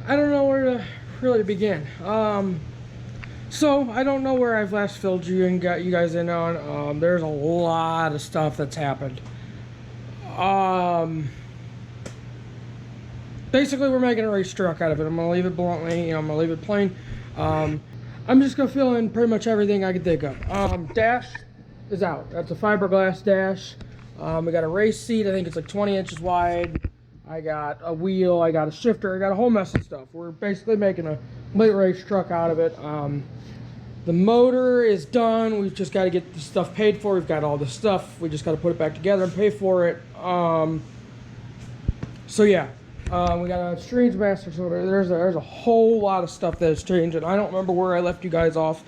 I don't know where to really begin. So I don't know where I've last filled you and got you guys in on. There's a lot of stuff that's happened. Um, Basically, we're making a race truck out of it. I'm gonna leave it bluntly. I'm gonna leave it plain. I'm just gonna fill in pretty much everything I can think of. Dash is out. That's a fiberglass dash. We got a race seat. I think it's like 20 inches wide. I got a wheel. I got a shifter. I got a whole mess of stuff. We're basically making a complete race truck out of it. The motor is done. We've just got to get the stuff paid for. We've got all the stuff. We just got to put it back together and pay for it. So yeah, we got a strange master. So there's a whole lot of stuff that has changed, and I don't remember where I left you guys off.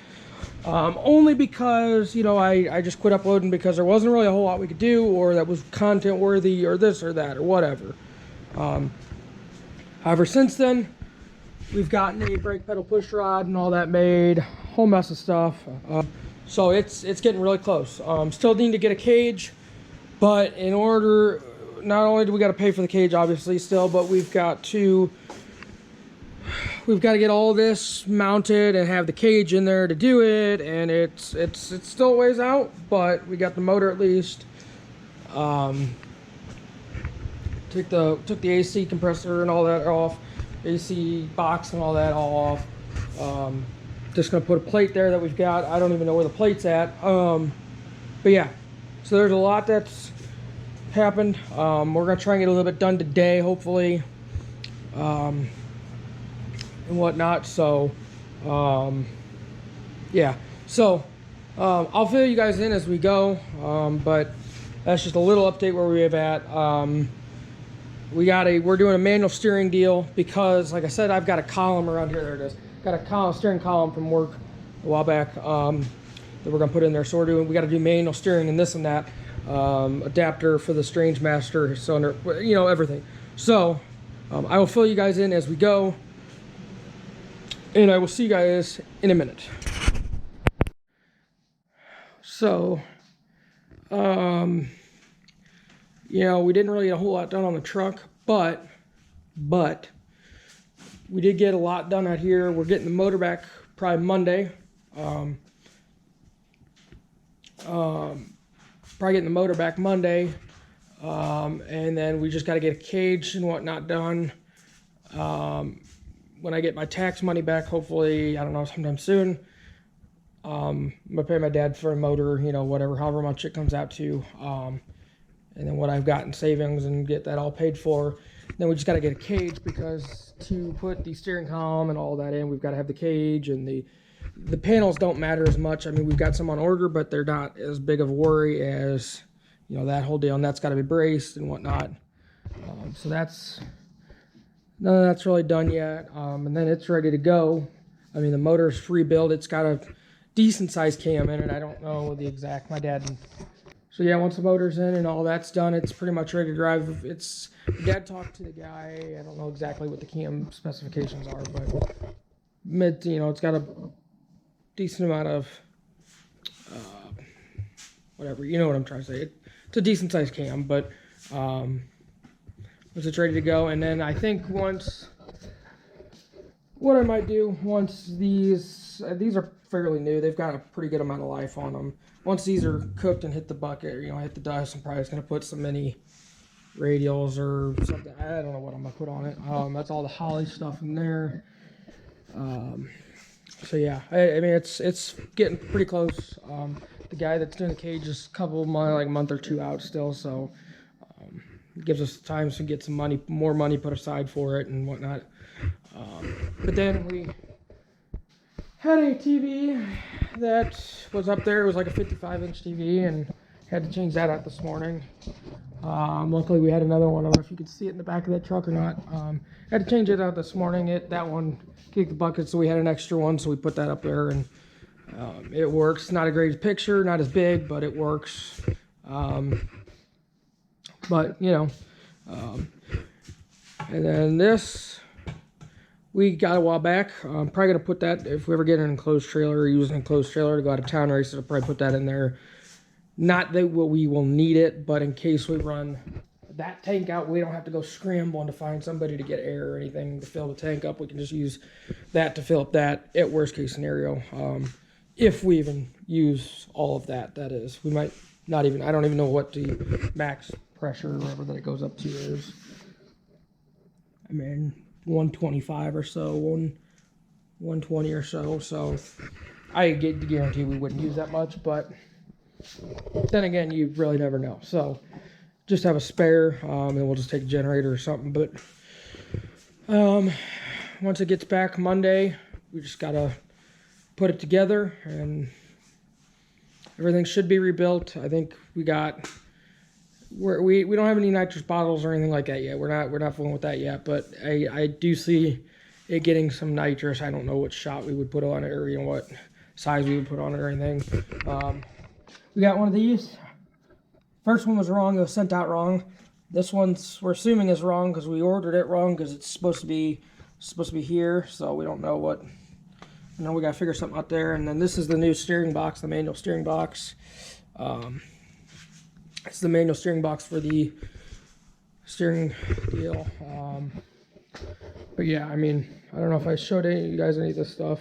Only because, I just quit uploading because there wasn't really a whole lot we could do, or that was content worthy, or this or that, or whatever. However, since then, we've gotten a brake pedal push rod and all that made, whole mess of stuff. So it's getting really close. Still need to get a cage, but in order, not only do we got to pay for the cage, obviously, still, but we've got to get all this mounted and have the cage in there to do it, and it's still a ways out, but we got the motor at least. Took the AC compressor and all that off, AC box and all that all off. Just gonna put a plate there that we've got. I don't even know where the plate's at. But yeah, so there's a lot that's happened. We're gonna try and get a little bit done today, hopefully. And whatnot. So yeah, so I'll fill you guys in as we go, but that's just a little update where we have at. We're doing a manual steering deal because, like I said, I've got a column around here. There it is. Got a steering column from work a while back that we're gonna put in there. So we got to do manual steering and this and that, adapter for the Strange Master cylinder, everything. So I will fill you guys in as we go, and I will see you guys in a minute. So, we didn't really get a whole lot done on the truck, but we did get a lot done out here. We're getting the motor back probably Monday. Probably getting the motor back Monday. And then we just got to get a cage and whatnot done. When I get my tax money back, hopefully, I don't know, sometime soon, I'm gonna pay my dad for a motor, whatever, however much it comes out to. And then what I've got in savings and get that all paid for. Then we just got to get a cage, because to put the steering column and all that in, we've got to have the cage, and the panels don't matter as much. I mean, we've got some on order, but they're not as big of a worry as, that whole deal, and that's got to be braced and whatnot. So none of that's really done yet. And then it's ready to go. I mean, the motor's free build. It's got a decent sized cam in it. I don't know the exact, my dad. So yeah, once the motor's in and all that's done, it's pretty much ready to drive. Dad talked to the guy. I don't know exactly what the cam specifications are, but it's got a decent amount of whatever. You know what I'm trying to say. It's a decent sized cam, but once it's ready to go, and then I think what I might do once these are fairly new. They've got a pretty good amount of life on them. Once these are cooked and hit the bucket, hit the dust, I'm probably just gonna put some mini radials or something. I don't know what I'm gonna put on it. That's all the Holly stuff in there. So yeah, I mean it's getting pretty close. The guy that's doing the cage is a couple of months, like a month or two out still, so it gives us time to get some more money put aside for it and whatnot. But then we had a TV that was up there. It was like a 55-inch TV, and had to change that out this morning. Luckily, we had another one. I don't know if you could see it in the back of that truck or not. Had to change it out this morning. That one kicked the bucket, so we had an extra one, so we put that up there, and it works. Not a great picture, not as big, but it works. And then this we got a while back. I'm probably going to put that, if we ever get an enclosed trailer or use an enclosed trailer to go out of town races, I'll probably put that in there. Not that we will need it, but in case we run that tank out. We don't have to go scrambling to find somebody to get air or anything to fill the tank up. We can just use that to fill up that at worst case scenario. If we even use all of that, that is. We might not even, I don't even know what the max pressure or whatever that it goes up to is. I mean, 125 or so, 120 or so. So I get to guarantee we wouldn't use that much, but then again, you really never know. So just have a spare, and we'll just take a generator or something. But once it gets back Monday, we just gotta put it together, and everything should be rebuilt. I think we don't have any nitrous bottles or anything like that yet. We're not fooling with that yet. But I do see it getting some nitrous. I don't know what shot we would put on it, or what size we would put on it or anything. We got one of these. First one was wrong. It was sent out wrong. This one's, we're assuming, is wrong because we ordered it wrong, because it's supposed to be here. So we don't know what. You know, we gotta figure something out there. And then this is the new steering box, the manual steering box. It's the manual steering box for the steering deal. But yeah, I mean, I don't know if I showed you guys any of this stuff.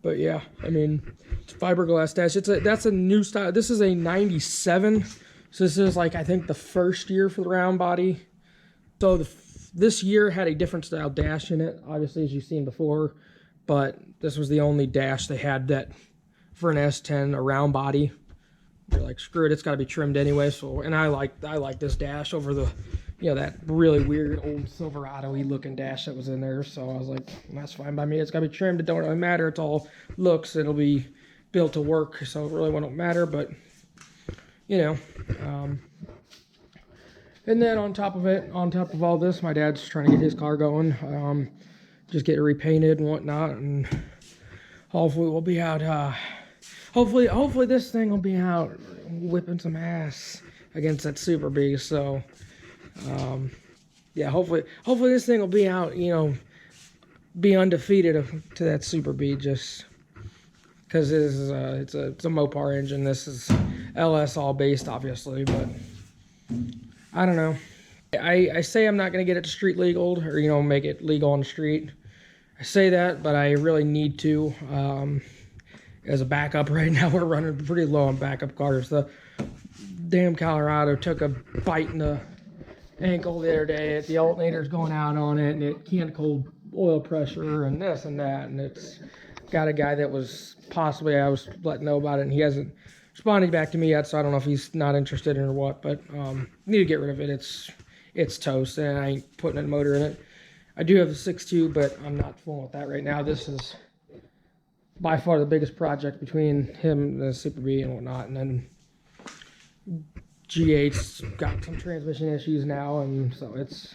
But yeah, I mean, it's fiberglass dash. That's a new style. This is a 97. So this is like, I think, the first year for the round body. So this year had a different style dash in it, obviously, as you've seen before. But this was the only dash they had that for an S10, a round body. They're like, screw it, it's got to be trimmed anyway. So, and I like this dash over the, you know, that really weird old Silverado-y looking dash that was in there. So I was like, that's fine by me. It's got to be trimmed. It don't really matter. It's all looks. It'll be built to work. So it really won't matter. But, you know. And then on top of all this, my dad's trying to get his car going. Just get it repainted and whatnot. And hopefully we'll be out. Hopefully this thing will be out whipping some ass against that Super B. So, yeah, hopefully this thing will be out, you know, be undefeated to that Super B, just because it's a Mopar engine. This is LS all based, obviously, but I don't know. I say I'm not going to get it to street legal, or, you know, make it legal on the street. I say that, but I really need to. As a backup right now, we're running pretty low on backup cars. The damn Colorado took a bite in the ankle the other day. The alternator's going out on it, and it can't hold oil pressure and this and that. And it's got a guy that was possibly, I was letting know about it, and he hasn't responded back to me yet, so I don't know if he's not interested in it or what. But need to get rid of it. It's toast, and I ain't putting a motor in it. I do have a 6.2, but I'm not fooling with that right now. This is by far the biggest project between him and the Super B and whatnot. And then G8's got some transmission issues now, and so it's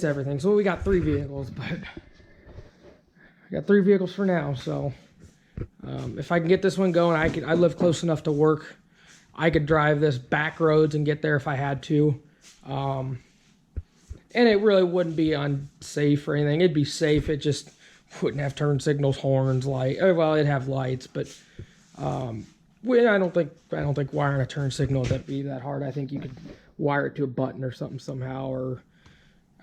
everything. So we got 3 vehicles, but I got 3 vehicles for now. So if I can get this one going, I live close enough to work. I could drive this back roads and get there if I had to. And it really wouldn't be unsafe or anything. It'd be safe. It just wouldn't have turn signals, horns, light. Well, it'd have lights, but I don't think wiring a turn signal would be that hard. I think you could wire it to a button or something somehow, or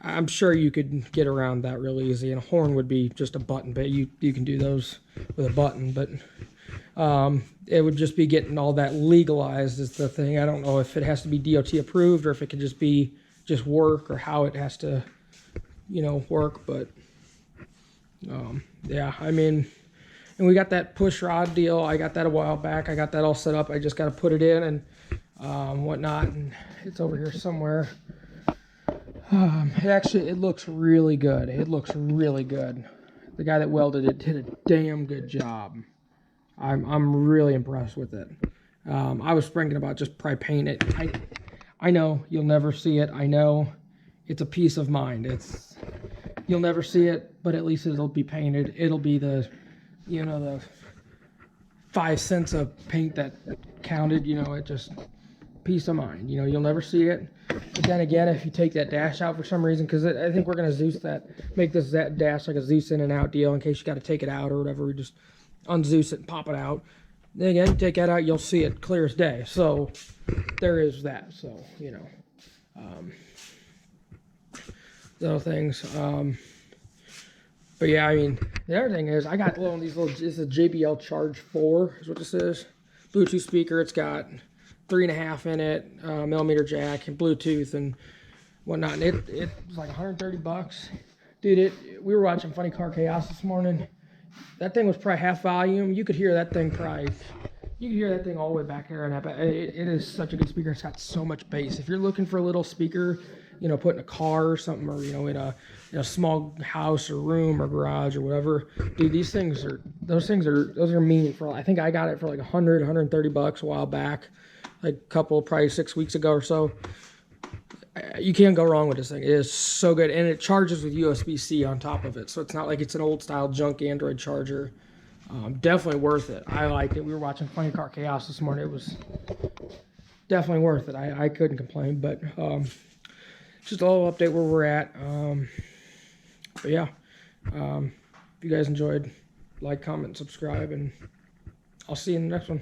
I'm sure you could get around that real easy. And a horn would be just a button, but you can do those with a button. But it would just be getting all that legalized is the thing. I don't know if it has to be DOT approved or if it could just be work, or how it has to, you know, work. But yeah, I mean, and we got that push rod deal. I got that a while back. I got that all set up. I just got to put it in and whatnot, and it's over here somewhere. It looks really good. It looks really good. The guy that welded it did a damn good job. I'm really impressed with it. I was thinking about just probably paint it. I know you'll never see it. I know it's a peace of mind. You'll never see it, but at least it'll be painted. It'll be the 5 cents of paint that counted. You know, it just peace of mind. You know, you'll never see it. But then again, if you take that dash out for some reason, because I think we're gonna make this dash like a Zeus in and out deal in case you got to take it out or whatever. We just unzeus it and pop it out. Then again, you take that out, you'll see it clear as day. So there is that. So, you know, little things. But yeah, I mean, the other thing is I got these little, this is a JBL Charge 4 is what this is. Bluetooth speaker. It's got 3.5 in it, millimeter jack and Bluetooth and whatnot. And it was like 130 bucks. Dude, we were watching Funny Car Chaos this morning. That thing was probably half volume. You could hear that thing all the way back there. And it is such a good speaker. It's got so much bass. If you're looking for a little speaker, you know, put in a car or something, or, you know, in a small house or room or garage or whatever, dude, those are meaningful. I think I got it for like 130 bucks a while back, like probably 6 weeks ago or so. You can't go wrong with this thing. It is so good, and it charges with USB-C on top of it, so it's not like it's an old style junk Android charger. Definitely worth it. I liked it. We were watching Funny Car Chaos this morning. It was definitely worth it. I couldn't complain, but just a little update where we're at. But yeah, if you guys enjoyed, like, comment, subscribe, and I'll see you in the next one.